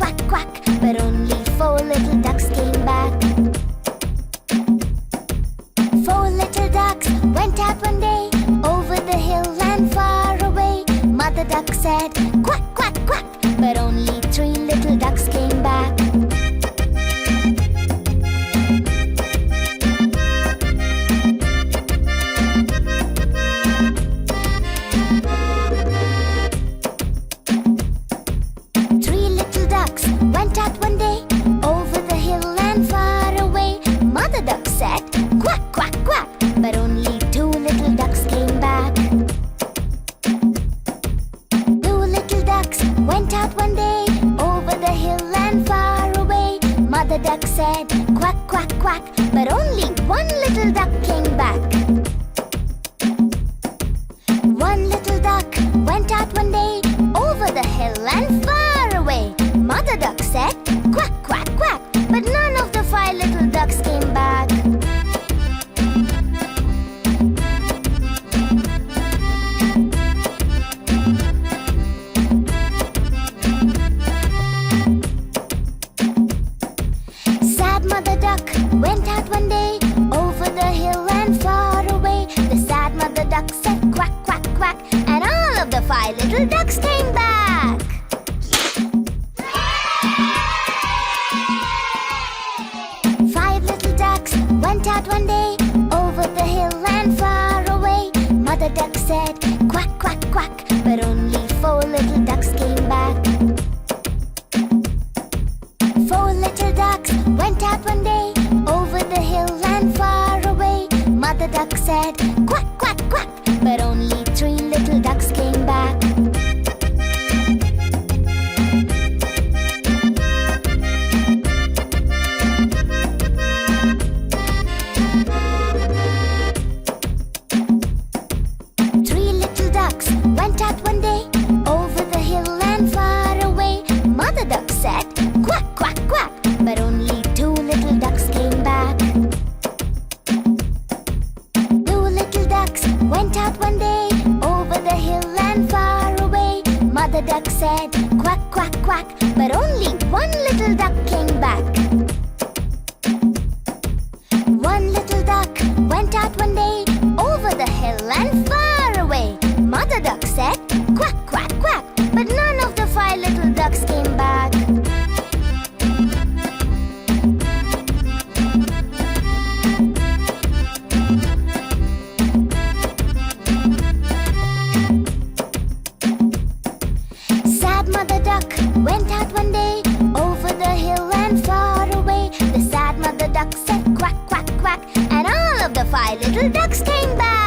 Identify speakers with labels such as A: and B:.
A: quack, quack, but only 4 little ducks came back. 4 little ducks went out one day, over the hill and far away. Mother duck said, quack, quack, quack, but only 3 little ducks came back. 3 little ducks went out one day, over the hill and far away. Mother duck said, quack, quack, quack, but only 2 little ducks came back. 2 little ducks went out one day, over the hill and far away. Mother duck said, quack, quack, quack, but only 1 little duck came back. 1 little duck went out one day, over the hill and far away. Mother duck said, quack, quack, quack, but none of the 5 little ducks came back. Sad mother duck went out one day, over the hill and far away. The sad mother duck said, quack, quack, quack, and all of the 5 little ducks came back. 5 little ducks went out one day, over the hill and far away. Mother duck said, quack, quack, quack, but only 4 little ducks came back. 4 little ducks went out one day, over the hill and far away. Mother duck said, quack, quack, quack, but only 3 little ducks came back. 3 little ducks went out one day, over the hill and far away. Mother duck said, quack, quack, quack, but only 2 little ducks came back. 2 little ducks went out one day, over the hill and far away. Mother duck said, quack, quack, quack, but only 1 little duck came back. 1 little duck went out one day, over the hill and far away. Mother duck said, quack, quack, quack, but none of the 5 little ducks came back. Sad mother duck went out one day, over the hill and far away. The sad mother duck said, quack, quack, quack, and all of the 5 little ducks came back.